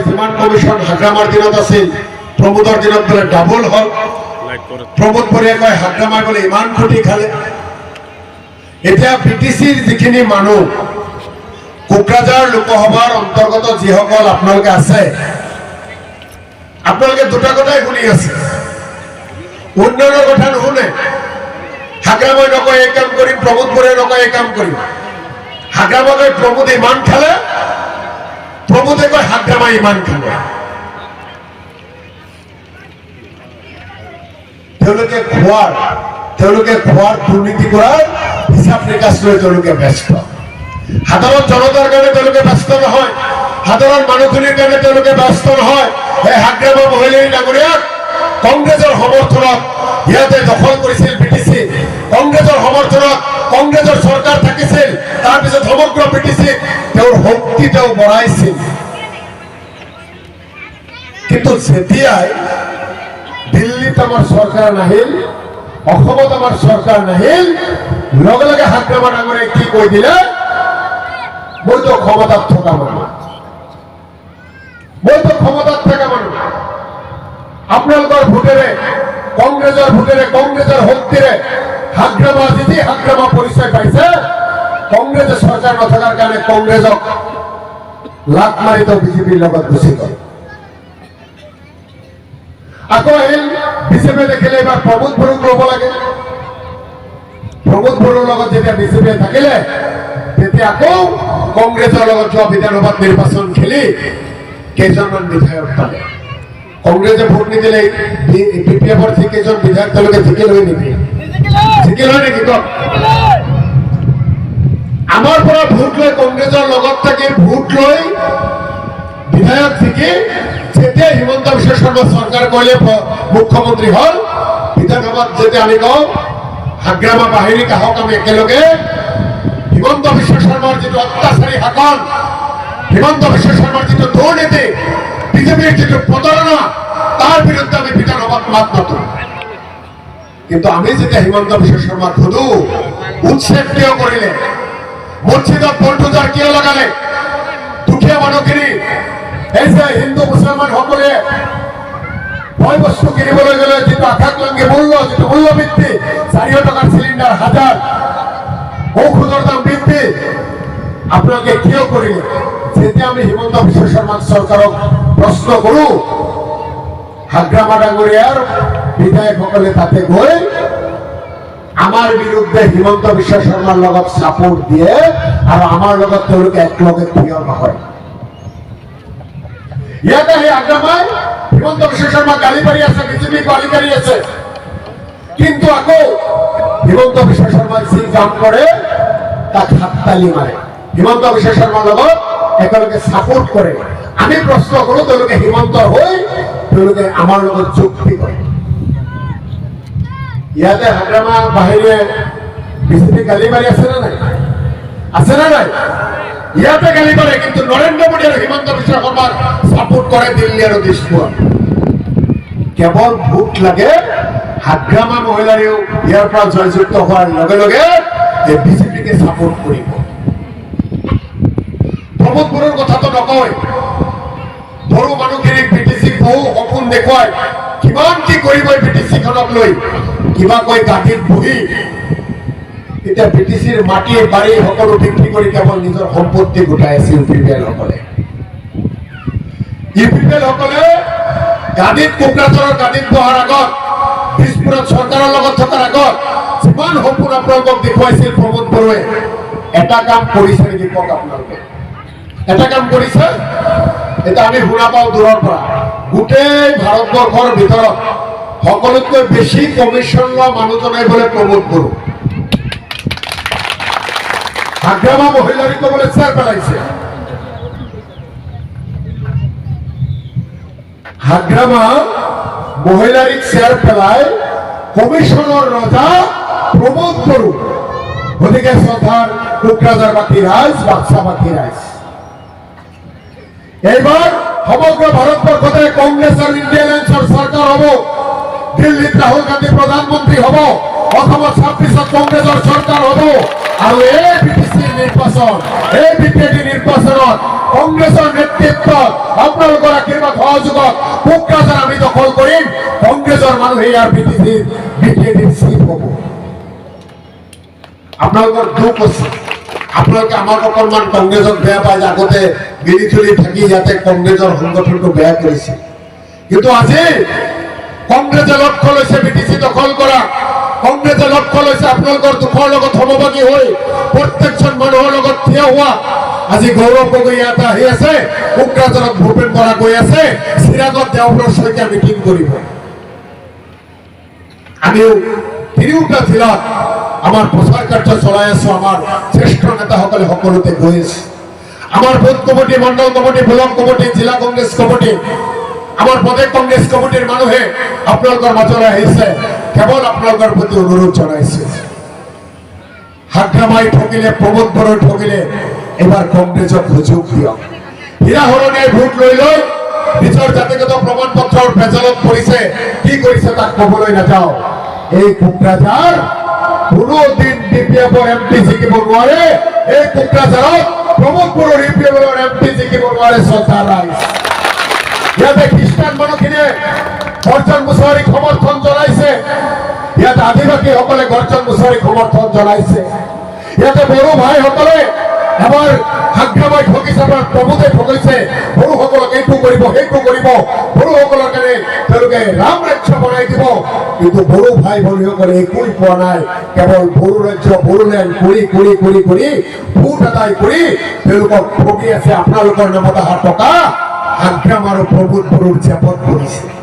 যিমান কমিশন হাগ্ৰামাৰ দিনত আছিল প্ৰমোদৰ দিনত বোলে ডাবল হল প্ৰমোদ বৰিয়াই কয় হাগ্ৰামাই বোলে ইমান কোটি খালে এতিয়া বিটিচিৰ যিখিনি মানুহ কোকৰাঝাৰ লোকসভাৰ অন্তৰ্গত যিসকল আপোনালোকে আছে আপোনালোকে দুটা কথাই শুনি আছে উন্নয়নৰ কথা নুশুনে হাগ্ৰামাই নকয় এই কাম কৰিম প্ৰমোদ বৰিয়াই নকয় এই কাম কৰিম হাগ্ৰামাই প্ৰমোদে ইমান খালে প্ৰমোদে কয় হাগ্ৰামা ইমান খালে খোৱাৰ দুৰ্নীতি কৰাৰ হিসাব নিকাশ লৈ ব্যস্ত সাধাৰণ জনতাৰ কাৰণে ব্যস্ত নহয় সাধাৰণ মানুষখিনিৰ কাৰণে ব্যস্ত নহয় এই হাগ্ৰামা মহিলা নাগরিক কংগ্রেসের সমর্থনত ইয়াতে দখল করেছিল বিটিসি কংগ্রেসের সমর্থনত কংগ্রেসের সরকার থাকিছিল তার পিছত সমগ্র বিটিসি শক্তিটাও বঢ়াইছিল কিন্তু যেতিয়াই দিল্লীত আমার সরকার নাহিল অসমত আমার সরকার নাহিল লগে লগে হাগ্ৰামা ডাঙৰে কি কৈ দিলে মইতো ক্ষমতাত থকা মানুহ আপোনালোকৰ ভোটেৰে কংগ্ৰেছৰ শক্তিৰে হাগ্ৰামা জিতি হাগ্ৰামা পৰিচয় পাইছে কংগ্ৰেছে সৰকাৰ নথকাৰ কাৰণে কংগ্ৰেছক লাখ মাৰিত বিজেপিৰ লগত গুচি গল আকৌ আহিল বিজেপি দেখিলে এবাৰ প্ৰমোদ বড়োক ল'ব লাগে প্ৰমোদ বড়োৰ লগত যেতিয়া বিজেপি থাকিলে তেতিয়া আকৌ কংগ্ৰেছৰ লগত যোৱা বিধানসভাত নিৰ্বাচন খেলি কেইজনমান বিধায়ক পালে কংগ্ৰেছে ভোট নিদিলে বিপিএফৰ কেইজন বিধায়ক তেওঁলোকে জিকিল হয় নেকি কওক আমাৰ পৰা ভোট লৈ কংগ্রেসের লগত থাকি ভোট লৈ বিধায়ক জিকি যেতিয়া হিমন্ত বিশ্ব শর্মা সরকার কইলে মুখ্যমন্ত্রী হল বিধানসভাত যেতিয়া আমি কওঁ হাগ্ৰামা বাহিনীক আহক আমি একেলগে হিমন্ত বিশ্ব শর্মার যে অত্যাচারী শাসন হিমন্ত বিশ্ব শর্মার যে দুর্নীতি বিজেপির যে প্রতারণা তার বিরুদ্ধে আমি বিধানসভাত মাত মাতো কিন্তু আমি যেতিয়া হিমন্ত বিশ্ব শর্মা শুধু উচ্ছেদ কিয় করিলে মসজিদত বলডোজাৰ কিয় লগালে দুখীয়া মানুহখিনি এই যে হিন্দু মুছলমান সকলে বয় বস্তু কিনিবলৈ গ'লে যিটো আকাশলংঘী মূল্য যিটো মূল্যবৃদ্ধি 400 টকাৰ চিলিণ্ডাৰ 1000 ঔষধৰ দাম বৃদ্ধি আপোনালোকে কিয় কৰিলে যেতিয়া আমি হিমন্ত বিশ্ব শৰ্মা চৰকাৰক প্ৰশ্ন কৰো হাগ্ৰামা ডাঙৰীয়াৰ বিধায়কসকলে তাতে গৈ আমার বিরুদ্ধে হিমন্ত বিশ্ব শর্মার লগত সাপোর্ট দিয়ে আর আমার লগত তেওঁলোকে একলগে থিয় নহয় ইয়াতে সেই হাগ্ৰামাই হিমন্ত বিশ্ব শৰ্মা গালি পাৰি আছে বিজেপি গালি পাৰি আছে কিন্তু আকৌ হিমন্ত বিশ্ব শৰ্মা যি কাম কৰে তাক হাততালি মাৰে হিমন্ত বিশ্ব শৰ্মাৰ লগত একেলগে সাপোৰ্ট কৰে আমি প্ৰশ্ন কৰো তেওঁলোকে হিমন্তৰ হৈ তেওঁলোকে আমাৰ লগত যুক্তি কৰে ইয়াতে হাগ্ৰামা বাহিনীয়ে বিজেপি গালি মাৰি আছে না নাই ইয়াতে গালি মাৰে কিন্তু নৰেন্দ্ৰ মোদী আৰু হিমন্ত বিশ্ব শৰ্মাৰ সাপোৰ্ট কৰে দিল্লী আৰু দিশপুৰ কেৱল ভোট লাগে হাগ্ৰামা মহিলাৰেও ইয়াৰ পৰা জয়যুক্ত হোৱাৰ লগে লগে এই বিজেপিকে সাপোৰ্ট কৰিব প্ৰমোদ বড়োৰ কথাটো নকয় বড়ো মানুহখিনিক বিটিচিক বহু সপোন দেখুৱাই কিমান কি কৰিব বিটিচিখনক লৈ কিবা কৈ গাঁঠিত বহি এতিয়া বিটিচিৰ মাটি বাৰী সকলো বিক্ৰী কৰি কেৱল নিজৰ সম্পত্তি গোটাই আছে ইউপিপিএল সকলে গাঁঠিত কোকৰাঝাৰৰ গাঁঠিত বহাৰ আগত দিছপুৰত চৰকাৰৰ লগত থকাৰ আগত যিমান সপোন আপোনালোকক দেখুৱাইছিল প্ৰমোদ বড়োৱে এটা কাম কৰিছে নেকি কওক আপোনালোকে এটা কাম কৰিছে এটা আমি শুনা পাওঁ দূৰৰ পৰা গোটেই ভাৰতবৰ্ষৰ ভিতৰত সকলোতকৈ বেছি কমিশন লোৱা মানুহজনাই বোলে প্ৰমোদ বড়ো হাগ্ৰামা মহিলাৰিক বোলে চেয়াৰ পেলাইছে হাগ্ৰামা মহিলাৰিক চেয়াৰ পেলাই কমিশনৰ ৰজা প্ৰমোদ বড়ো গতিকে শ্ৰদ্ধাৰ কোকৰাঝাৰ বাকী ৰাইজ বাক্সা বাকী ৰাইজ এইবাৰ সমগ্ৰ ভাৰতবৰ্ষতে কংগ্ৰেছ আৰু ইণ্ডিয়া এলায়েন্সৰ চৰকাৰ হ'ব দিল্লীত ৰাহুল গান্ধী প্ৰধানমন্ত্ৰী হব অসমত 26 কংগ্ৰেসেৰ সৰকাৰ হব আৰ এই বিটিসি নিৰ্বাচন এই বিজেপি নিৰ্বাচনত কংগ্ৰেছৰ নেতৃত্বত আপোনালোকৰ আশীৰ্বাদ সহযোগত কোকৰাঝাৰ আমি দখল কৰিম কংগ্ৰেছৰ মানুহে ইয়াৰ বিটিএডিৰ চিফ হ'ব আপোনালোকৰ দুখ আছে আপোনালোকে আমাক অকণমান কংগ্ৰেছক বেয়া পায় আগতে মিলি জুলি থাকি ইয়াতে কংগ্ৰেছৰ সংগঠনটো বেয়া কৰিছে কিন্তু আজি কংগ্ৰেছে লক্ষ্য লৈছে বিটিচি দখল কৰা কংগ্ৰেছে লক্ষ্য লৈছে আপোনালোকৰ দুখৰ লগত সমভাগী হৈ প্ৰত্যেকজন মানুহৰ লগত থিয় হোৱা আজি গৌৰৱ গগৈ ইয়াত আহি আছে কোকৰাঝাৰত ভূপেন বৰা গৈ আছে চিৰাজত দেওবৰ সৈতে মিটিং কৰিব আমিও তিনিওটা জিলাত আমাৰ প্ৰচাৰ কাৰ্য চলাই আছো আমাৰ জ্যেষ্ঠ নেতাসকলে সকলোতে গৈ আছে আমাৰ বুথ কমিটি মণ্ডল কমিটি ব্লক কমিটি জিলা কংগ্ৰেছ কমিটি আমাৰ প্ৰদেশ কংগ্ৰেছ কমিটিৰ মানুহে আপোনালোকৰ মাজলৈ আহিছে কেৱল আপোনালোকৰ প্ৰতি অনুৰোধ জনাইছে হাগ্ৰামাই ঠকিলে প্ৰমোদ বড়োই ঠকিলে এবাৰ কংগ্ৰেছক সুযোগ দিয়ক হীৰা হৰণীয়ে ভোট লৈ নিজৰ জাতিগত প্ৰমাণ পত্ৰৰ ভেজালত পৰিছে কি কৰিছে তাক ক'বলৈ নাযাওঁ এই কোকৰাঝাৰ কোনোদিন ডিপিএফৰ এমপি জিকিব নোৱাৰে এই কোকৰাঝাৰত প্ৰমোদ বড়োৰ ডিপিএফৰ এমপি জিকিব নোৱাৰে শ্ৰদ্ধা ৰাইজ ইয়াতে খ্ৰীষ্টান মানুহখিনিয়ে গৰ্জন মুছাৱাৰীক সমৰ্থন জনাইছে ইয়াতে আদিবাসীসকলে গৰ্জন মুছাৱাৰীক সমৰ্থন জনাইছে ইয়াতে বড়ো ভাইসকলে এবাৰ হাগ্ৰামাই ঠগিছে এবাৰ প্ৰমোদে ঠগিছে বড়োসকলক এইটো কৰিব সেইটো কৰিব বড়োসকলৰ কাৰণে তেওঁলোকে ৰাম ৰাজ্য বনাই দিব কিন্তু বড়ো ভাই ভনীসকলে একোই পোৱা নাই কেৱল বড়ো ৰাজ্য বড়োলেণ্ড কৰি ভোট আদায় কৰি তেওঁলোকক ঠগি আছে আপোনালোকৰ নামত অহা টকা হাগ্ৰাম আৰু প্ৰমোদ বড়োৰ জেপত পৰিছে